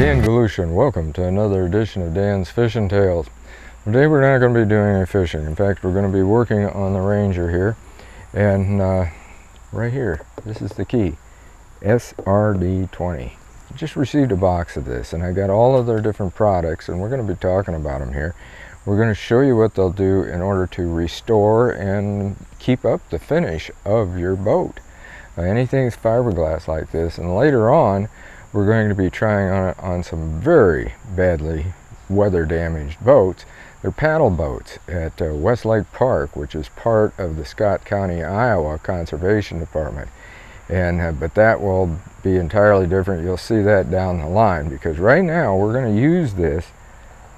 Dan Galusha, and welcome to another edition of Dan's Fishing Tales. Today we're not going to be doing any fishing. In fact, we're going to be working on the Ranger here. And right here, this is the key, SRD20. Just received a box of this, and I got all of their different products, and we're going to be talking about them here. We're going to show you what they'll do in order to restore and keep up the finish of your boat. Anything's fiberglass like this, and later on we're going to be trying on some very badly weather damaged boats. They're paddle boats at Westlake Park, which is part of the Scott County, Iowa Conservation Department. And but that will be entirely different. You'll see that down the line, because right now we're going to use this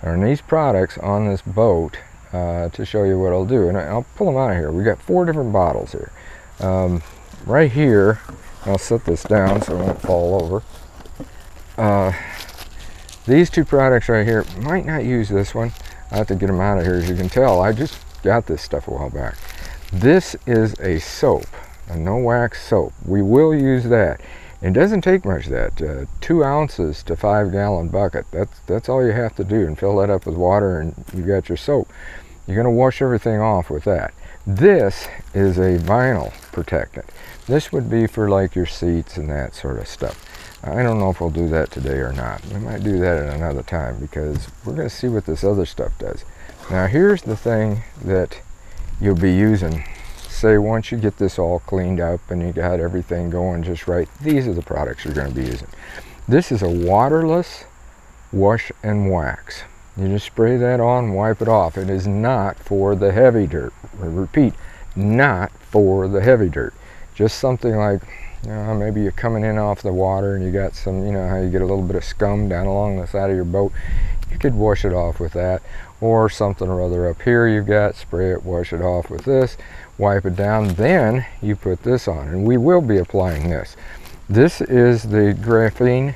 or these products on this boat to show you what it'll do. And I'll pull them out of here. We got 4 different bottles here. Right here, I'll set this down so it won't fall over. These 2 products right here, might not use this one. I have to get them out of here. As you can tell, I just got this stuff a while back. This is a soap, a no wax soap. We will use that. It doesn't take much of that. 2 ounces to 5-gallon bucket. That's all you have to do, and fill that up with water and you got your soap. You're going to wash everything off with that. This is a vinyl protectant. This would be for like your seats and that sort of stuff. I don't know if we'll do that today or not. We might do that at another time, because we're going to see what this other stuff does. Now here's the thing that you'll be using. Say once you get this all cleaned up and you got everything going just right, these are the products you're going to be using. This is a waterless wash and wax. You just spray that on, wipe it off. It is not for the heavy dirt. I repeat, not for the heavy dirt. Just something like, maybe you're coming in off the water and you got some, you know how you get a little bit of scum down along the side of your boat. You could wash it off with that, or something or other up here you've got, spray it, wash it off with this, wipe it down, then you put this on, and we will be applying this. This is the graphene,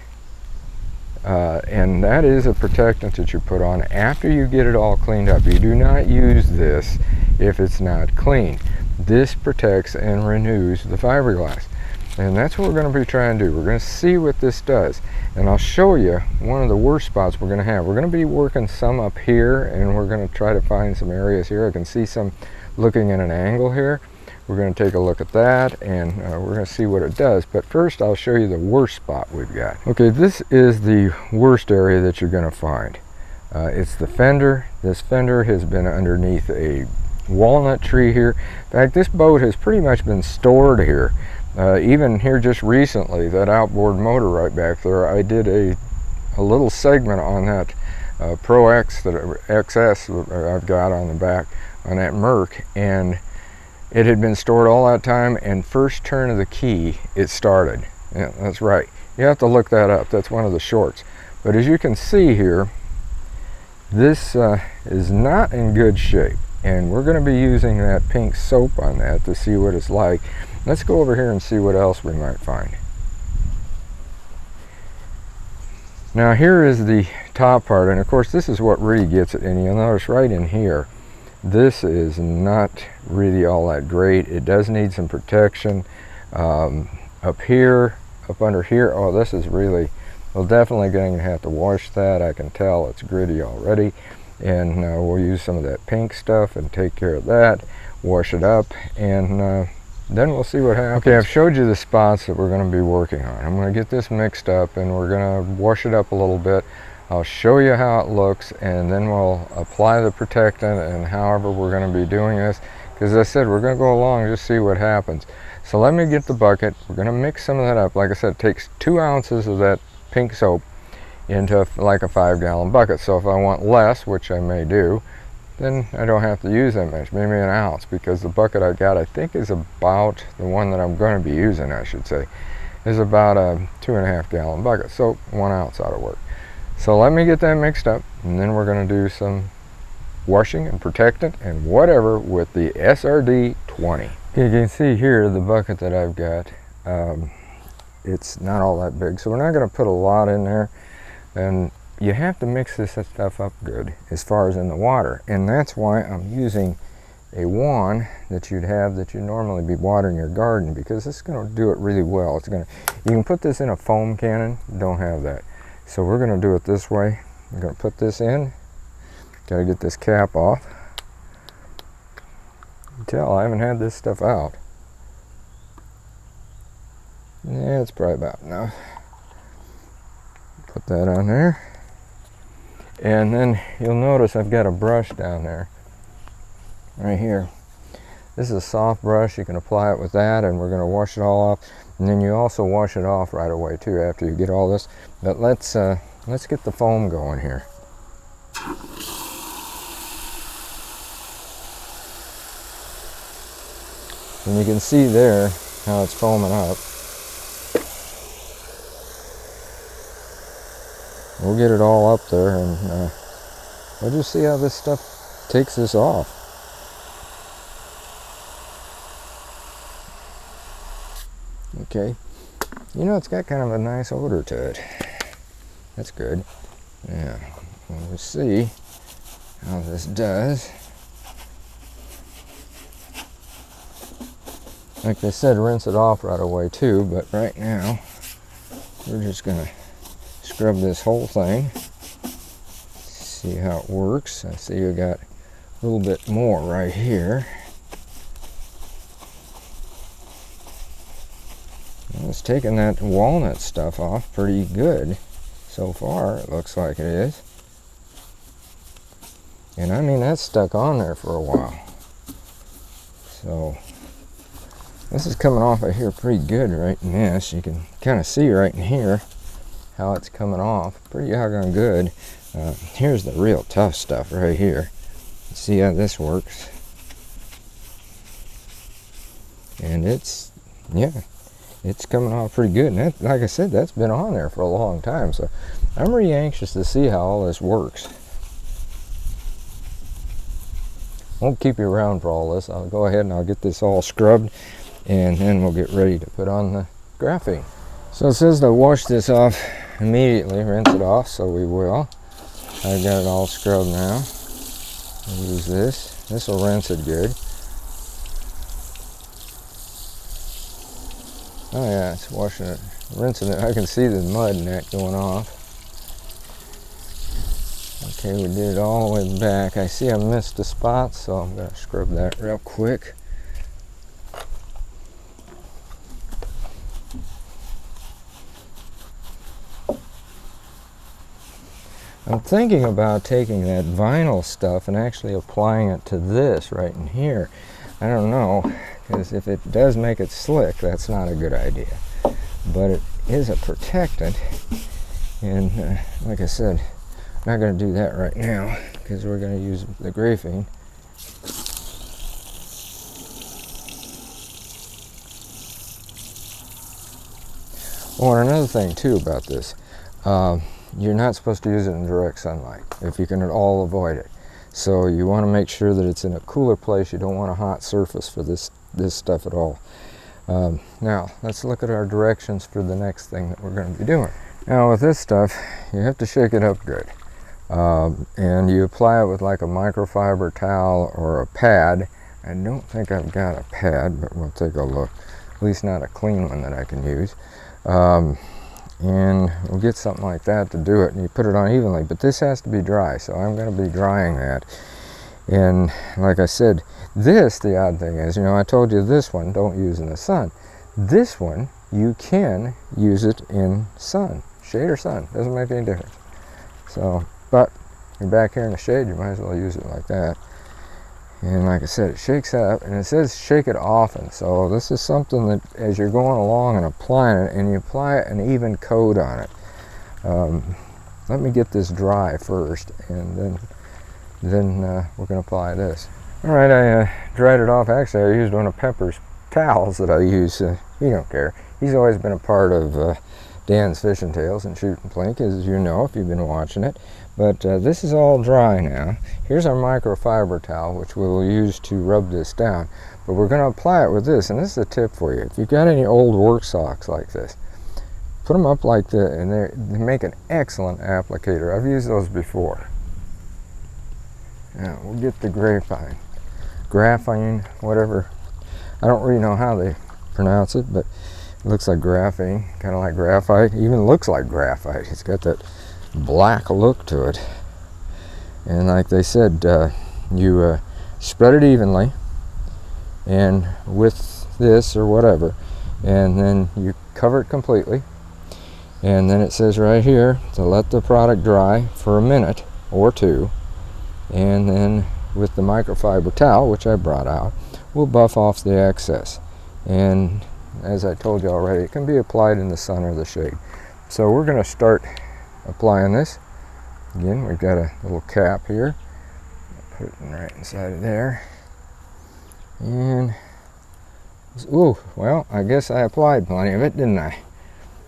and that is a protectant that you put on after you get it all cleaned up. You do not use this if it's not clean. This protects and renews the fiberglass. And that's what we're going to be trying to do. We're going to see what this does. And I'll show you one of the worst spots we're going to have. We're going to be working some up here, and we're going to try to find some areas here. I can see some looking at an angle here. We're going to take a look at that, and we're going to see what it does. But first, I'll show you the worst spot we've got. Okay, this is the worst area that you're going to find. It's the fender. This fender has been underneath a walnut tree here. In fact, this boat has pretty much been stored here. Even here just recently, that outboard motor right back there, I did a little segment on that Pro X, that XS that I've got on the back on that Merc, and it had been stored all that time, and first turn of the key it started. Yeah, that's right. You have to look that up. That's one of the shorts. But as you can see here, this is not in good shape, and we're going to be using that pink soap on that to see what it's like. Let's go over here and see what else we might find. Now here is the top part, and of course this is what really gets it, and you'll notice right in here, this is not really all that great. It does need some protection. Up here, up under here, oh, this is really, well, definitely going to have to wash that. I can tell it's gritty already, and we'll use some of that pink stuff and take care of that, wash it up, and then we'll see what happens. Okay, I've showed you the spots that we're going to be working on. I'm going to get this mixed up, and we're going to wash it up a little bit. I'll show you how it looks, and then we'll apply the protectant, and however we're going to be doing this. Because as I said, we're going to go along and just see what happens. So let me get the bucket. We're going to mix some of that up. Like I said, it takes 2 ounces of that pink soap into like a 5-gallon bucket. So if I want less, which I may do, then I don't have to use that much, maybe an ounce, because the bucket I got, I think, is about, the one that I'm going to be using, I should say, is about a 2.5-gallon bucket, so 1 ounce ought to work. So let me get that mixed up, and then we're going to do some washing and protectant and whatever with the SRD20. You can see here the bucket that I've got, it's not all that big, so we're not going to put a lot in there, and you have to mix this stuff up good as far as in the water, and that's why I'm using a wand that you'd have that you normally be watering your garden, because it's going to do it really well. It's going to, you can put this in a foam cannon, don't have that. So we're going to do it this way. I'm going to put this in. Got to get this cap off. You can tell I haven't had this stuff out. Yeah, it's probably about enough. Put that on there. And then you'll notice I've got a brush down there. Right here. This is a soft brush. You can apply it with that, and we're going to wash it all off. And then you also wash it off right away too after you get all this. But let's get the foam going here. And you can see there how it's foaming up. We'll get it all up there, and we'll just see how this stuff takes this off. Okay, you know, it's got kind of a nice odor to it. That's good. Yeah, we'll see how this does. Like I said, rinse it off right away too, but right now we're just gonna scrub this whole thing, see how it works. I see you got a little bit more right here. Well, it's taking that walnut stuff off pretty good so far. It looks like it is. And I mean, that's stuck on there for a while. So this is coming off of here pretty good right in this. You can kind of see right in here how it's coming off. Pretty doggone good. Here's the real tough stuff right here. See how this works. And it's, yeah, it's coming off pretty good. And that, like I said, that's been on there for a long time. So I'm really anxious to see how all this works. Won't keep you around for all this. I'll go ahead and I'll get this all scrubbed, and then we'll get ready to put on the graphene. So it says to wash this off immediately, rinse it off, so we will. I've got it all scrubbed now. I'll use this. This will rinse it good. Oh yeah, it's washing it, rinsing it. I can see the mud and that going off. Okay, we did it all the way back. I see I missed a spot, so I'm going to scrub that real quick. I'm thinking about taking that vinyl stuff and actually applying it to this right in here. I don't know, because if it does make it slick, that's not a good idea. But it is a protectant, and like I said, I'm not going to do that right now because we're going to use the graphene. Oh, and another thing too about this, you're not supposed to use it in direct sunlight if you can at all avoid it. So you want to make sure that it's in a cooler place. You don't want a hot surface for this stuff at all. Now let's look at our directions for the next thing that we're going to be doing. Now with this stuff, you have to shake it up good. And you apply it with like a microfiber towel or a pad. I don't think I've got a pad, but we'll take a look. At least not a clean one that I can use. And we'll get something like that to do it, and you put it on evenly. But this has to be dry, so I'm going to be drying that. And like I said, this, the odd thing is, you know, I told you this one don't use in the sun. This one, you can use it in sun, shade or sun, doesn't make any difference. So, but you're back here in the shade, you might as well use it like that. And like I said, it shakes up, and it says shake it often. So this is something that as you're going along and applying it, and you apply an even coat on it. Let me get this dry first, and then we're going to apply this. All right, I dried it off. Actually, I used one of Pepper's towels that I use. He don't care. He's always been a part of Dan's Fishing Tales and Shooting Plink, as you know if you've been watching it. But this is all dry now. Here's our microfiber towel, which we will use to rub this down. But we're going to apply it with this, and this is a tip for you. If you've got any old work socks like this, put them up like this, and they make an excellent applicator. I've used those before. Now we'll get the graphene, whatever. I don't really know how they pronounce it, but Looks like graphene, kind of like graphite. Even looks like graphite. It's got that black look to it. And like they said, you spread it evenly, and with this or whatever, and then you cover it completely. And then it says right here to let the product dry for a minute or two, and then with the microfiber towel, which I brought out, we'll buff off the excess. And as I told you already, it can be applied in the sun or the shade. So we're going to start applying this. Again, we've got a little cap here. Put it right inside of there. And, ooh, well, I guess I applied plenty of it, didn't I?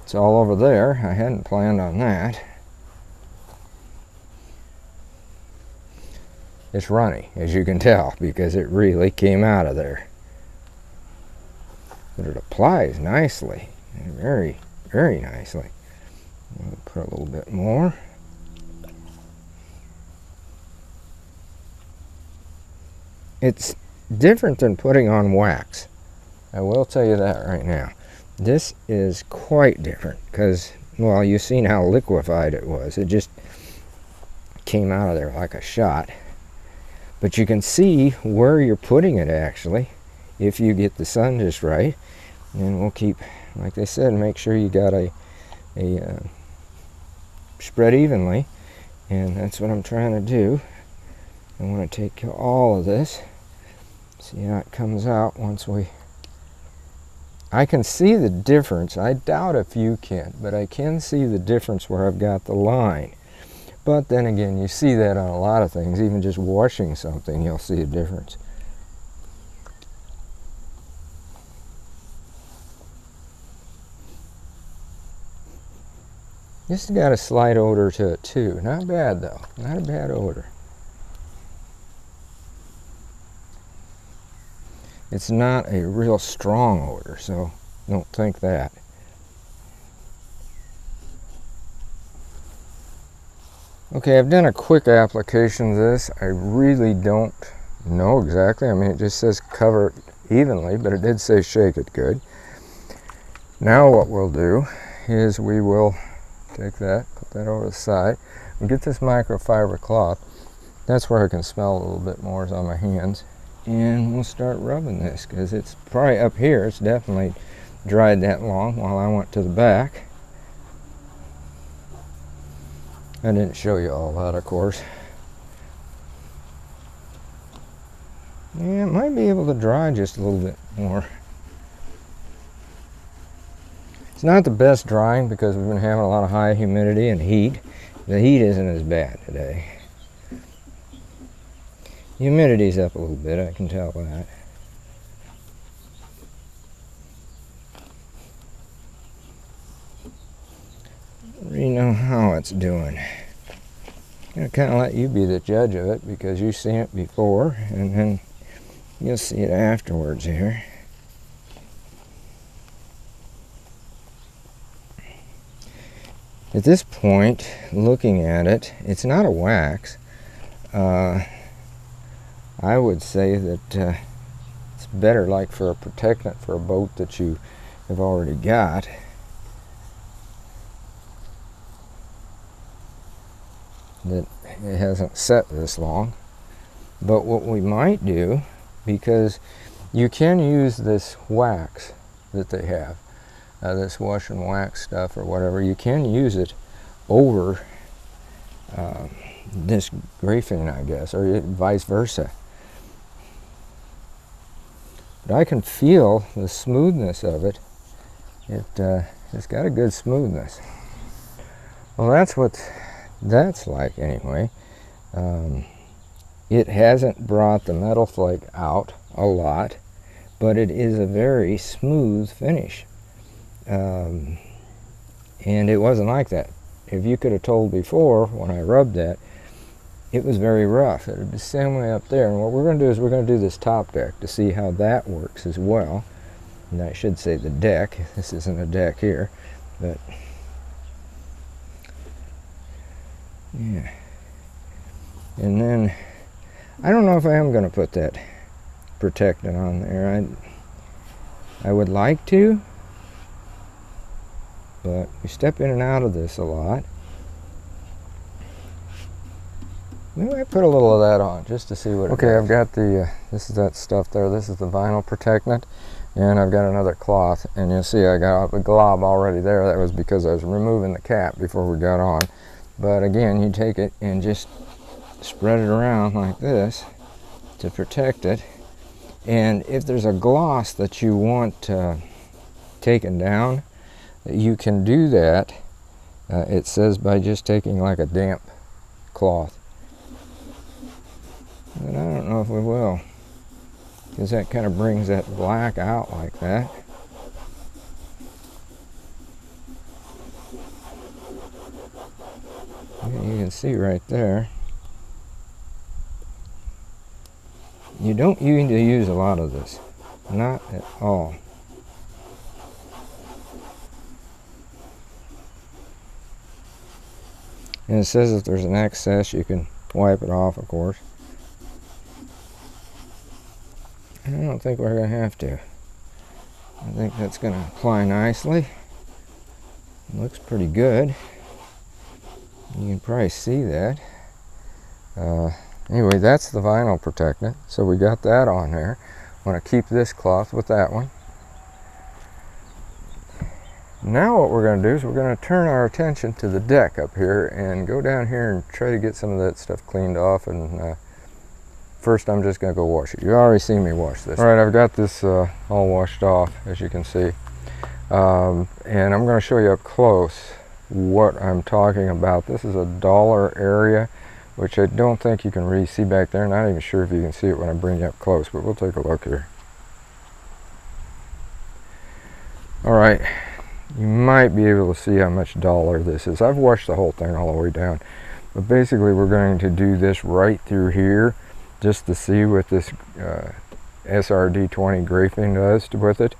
It's all over there. I hadn't planned on that. It's runny, as you can tell, because it really came out of there. But it applies nicely, very, very nicely. I'll put a little bit more. It's different than putting on wax. I will tell you that right now. This is quite different because, well, you've seen how liquefied it was. It just came out of there like a shot. But you can see where you're putting it actually, if you get the sun just right. And we'll keep, like they said, make sure you got a spread evenly. And that's what I'm trying to do. I want to take all of this, see how it comes out once I can see the difference. I doubt if you can, but I can see the difference where I've got the line. But then again, you see that on a lot of things. Even just washing something, you'll see a difference. This has got a slight odor to it too. Not bad though, not a bad odor. It's not a real strong odor, so don't think that. Okay, I've done a quick application of this. I really don't know exactly. I mean, it just says cover it evenly, but it did say shake it good. Now what we'll do is we will take that, put that over the side, and get this microfiber cloth. That's where I can smell a little bit more is on my hands. And we'll start rubbing this because it's probably up here. It's definitely dried that long while I went to the back. I didn't show you all that, of course. Yeah, it might be able to dry just a little bit more. It's not the best drying because we've been having a lot of high humidity and heat. The heat isn't as bad today. Humidity's up a little bit, I can tell that. I don't really know how it's doing. I'm going to kind of let you be the judge of it because you've seen it before, and then you'll see it afterwards here. At this point, looking at it, it's not a wax. I would say that it's better like for a protectant for a boat that you have already got. That it hasn't set this long. But what we might do, because you can use this wax that they have, this wash and wax stuff or whatever, you can use it over this graphene, I guess, or vice versa. But I can feel the smoothness of it. It's got a good smoothness. Well, that's what that's like anyway. It hasn't brought the metal flake out a lot, but it is a very smooth finish. And it wasn't like that. If you could have told before when I rubbed that, it was very rough. It would be the same way up there. And what we're going to do is we're going to do this top deck to see how that works as well. And I should say the deck. This isn't a deck here, but yeah. And then I don't know if I am going to put that protectant on there. I would like to, but we step in and out of this a lot. We might put a little of that on just to see what it does. I've got the, this is that stuff there. This is the vinyl protectant, and I've got another cloth, and you'll see I got a glob already there. That was because I was removing the cap before we got on. But again, you take it and just spread it around like this to protect it. And if there's a gloss that you want taken down, you can do that. It says by just taking like a damp cloth. But I don't know if we will, because that kind of brings that black out like that. And you can see right there. You don't need to use a lot of this, not at all. And it says if there's an excess, you can wipe it off, of course. I don't think we're going to have to. I think that's going to apply nicely. It looks pretty good. You can probably see that. Anyway, that's the vinyl protectant. So we got that on there. I want to keep this cloth with that one. Now what we're going to do is we're going to turn our attention to the deck up here and go down here and try to get some of that stuff cleaned off. And first I'm just going to go wash it. You already seen me wash this. Alright, I've got this all washed off, as you can see. And I'm going to show you up close what I'm talking about. This is a dollar area, which I don't think you can really see back there. Not even sure if you can see it when I bring you up close, but we'll take a look here. Alright, you might be able to see how much dollar this is. I've washed the whole thing all the way down. But basically we're going to do this right through here, just to see what this SRD20 grafing does with it,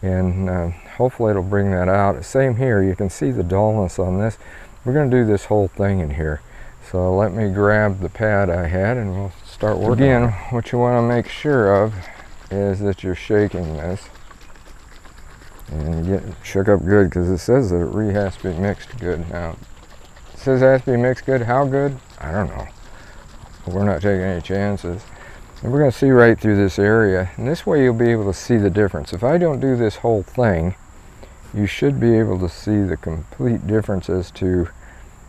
and hopefully it'll bring that out. Same here, you can see the dullness on this. We're going to do this whole thing in here, so let me grab the pad I had and we'll start working. Again, what you want to make sure of is that you're shaking this and get it shook up good, because it says that it really has to be mixed good. Now it says it has to be mixed good. How good? I don't know. We're not taking any chances. And we're going to see right through this area, and this way you'll be able to see the difference. If I don't do this whole thing, you should be able to see the complete difference as to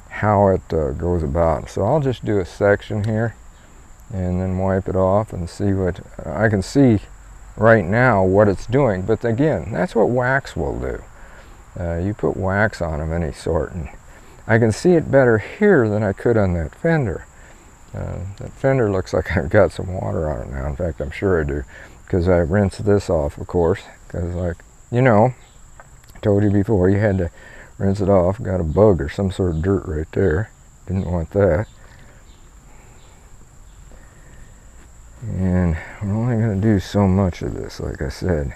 how it goes about. So I'll just do a section here and then wipe it off and see what I can see right now what it's doing. But again, that's what wax will do. You put wax on of any sort, and I can see it better here than I could on that fender. That fender looks like I've got some water on it now. In fact, I'm sure I do, because I rinsed this off, of course, because, like, you know, I told you before, you had to rinse it off. Got a bug or some sort of dirt right there. Didn't want that. And we're only going to do so much of this, like I said.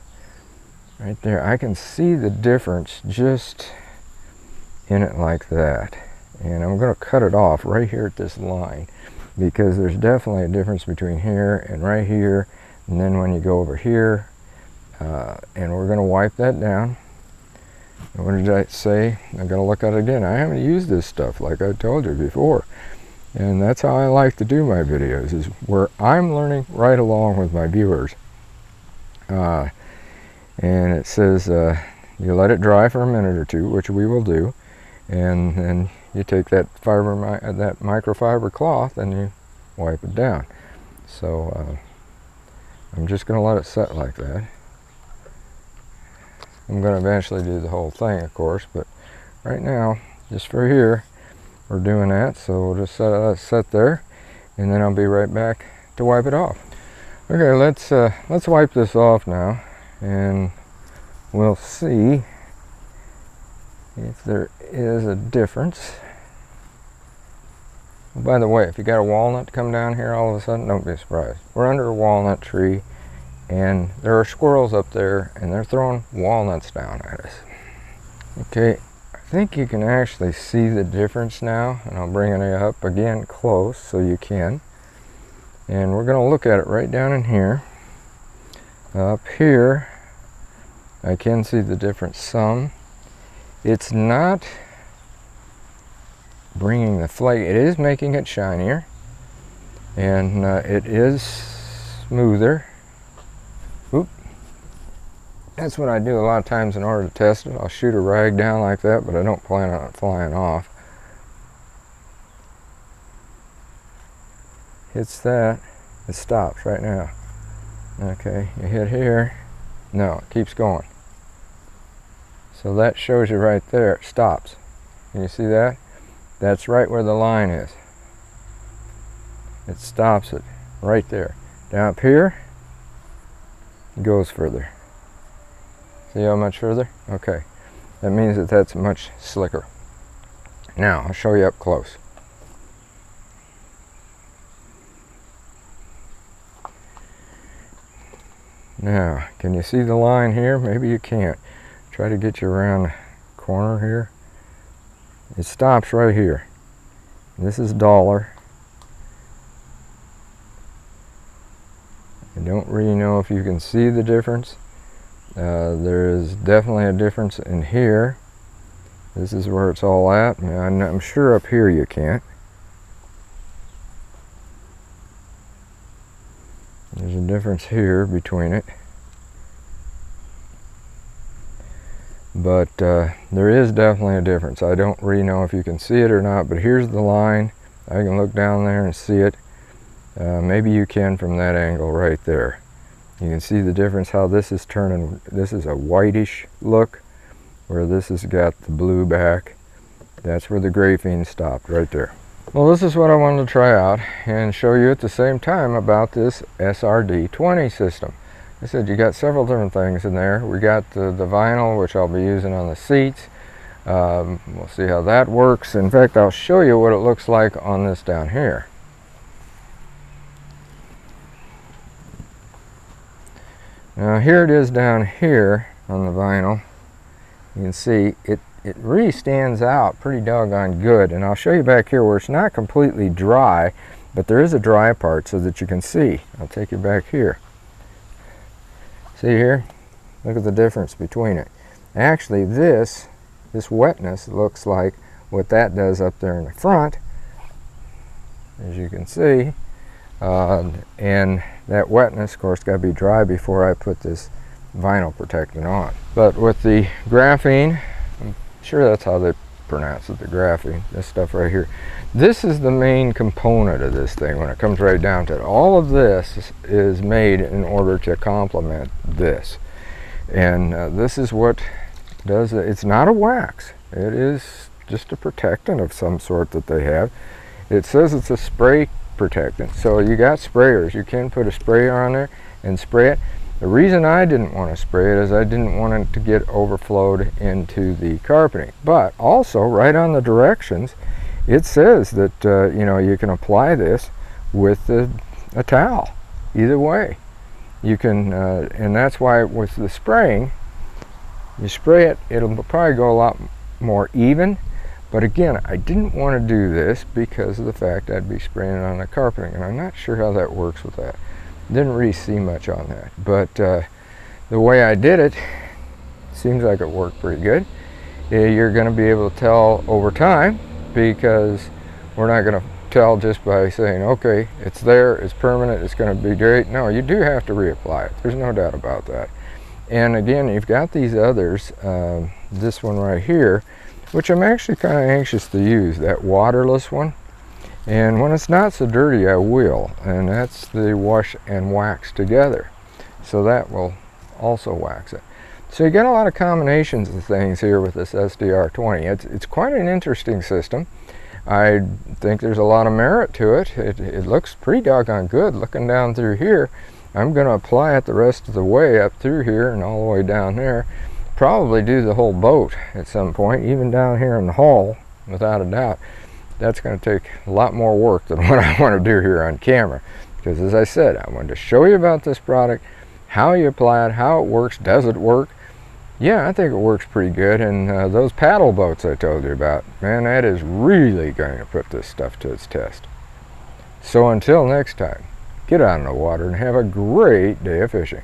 Right there, I can see the difference just in it like that. And I'm going to cut it off right here at this line, because there's definitely a difference between here and right here, and then when you go over here, and we're going to wipe that down. And what did I say? I'm going to look at it again. I haven't used this stuff like I told you before, and that's how I like to do my videos, is where I'm learning right along with my viewers. And it says you let it dry for a minute or two, which we will do, and then you take that microfiber cloth and you wipe it down. So I'm just going to let it set like that. I'm going to eventually do the whole thing, of course, but right now, just for here, we're doing that. So we'll just set there, and then I'll be right back to wipe it off. Okay, let's wipe this off now, and we'll see if there is a difference. By the way, if you got a walnut come down here all of a sudden, don't be surprised. We're under a walnut tree, and there are squirrels up there, and they're throwing walnuts down at us. Okay, I think you can actually see the difference now, and I'll bring it up again close so you can. And we're going to look at it right down in here. Up here, I can see the difference some. It's not bringing the flake. It is making it shinier, and it is smoother. Oop. That's what I do a lot of times in order to test it. I'll shoot a rag down like that, but I don't plan on it flying off. Hits that, it stops right now. Okay, you hit here, no, it keeps going. So that shows you right there, it stops. Can you see that? That's right where the line is. It stops it right there. Down up here, it goes further. See how much further? Okay, that means that that's much slicker. Now, I'll show you up close. Now, can you see the line here? Maybe you can't. Try to get you around the corner here. It stops right here. This is dollar. I don't really know if you can see the difference. There is definitely a difference in here. This is where it's all at. I'm sure up here you can't. There's a difference here between it. But there is definitely a difference. I don't really know if you can see it or not, but here's the line. I can look down there and see it. Maybe you can from that angle right there. You can see the difference how this is turning. This is a whitish look, where this has got the blue back. That's where the graphene stopped, right there. Well, this is what I wanted to try out and show you at the same time about this SRD20 system. I said you got several different things in there. We got the vinyl, which I'll be using on the seats. We'll see how that works. In fact, I'll show you what it looks like on this down here. Now here it is down here on the vinyl. You can see it really stands out pretty doggone good, and I'll show you back here where it's not completely dry, but there is a dry part so that you can see. I'll take you back here. See here? Look at the difference between it. Actually, this wetness looks like what that does up there in the front, as you can see. And that wetness, of course, got to be dry before I put this vinyl protectant on. But with the graphene, I'm sure that's how they pronounce it, the graphene, this stuff right here. This is the main component of this thing when it comes right down to it. All of this is made in order to complement this. And this is what does it. It's not a wax. It is just a protectant of some sort that they have. It says it's a spray protectant. So you got sprayers. You can put a sprayer on there and spray it. The reason I didn't want to spray it is I didn't want it to get overflowed into the carpeting. But also, right on the directions, it says that you know, you can apply this with a towel. Either way, you can, and that's why with the spraying, you spray it, it'll probably go a lot more even. But again, I didn't want to do this because of the fact I'd be spraying it on the carpeting, and I'm not sure how that works with that. Didn't really see much on that, but the way I did it seems like it worked pretty good. You're going to be able to tell over time, because we're not going to tell just by saying, okay, it's there, it's permanent, it's going to be great. No, you do have to reapply it. There's no doubt about that. And again, you've got these others, this one right here, which I'm actually kind of anxious to use, that waterless one. And when it's not so dirty, I will. And that's the wash and wax together. So that will also wax it. So you got a lot of combinations of things here with this SRD20. It's quite an interesting system. I think there's a lot of merit to it. It looks pretty doggone good looking down through here. I'm going to apply it the rest of the way up through here and all the way down there. Probably do the whole boat at some point, even down here in the hull, without a doubt. That's going to take a lot more work than what I want to do here on camera, because as I said, I wanted to show you about this product, how you apply it, how it works. Does it work? Yeah, I think it works pretty good. And those paddle boats I told you about, man, that is really going to put this stuff to its test. So until next time, get out in the water and have a great day of fishing.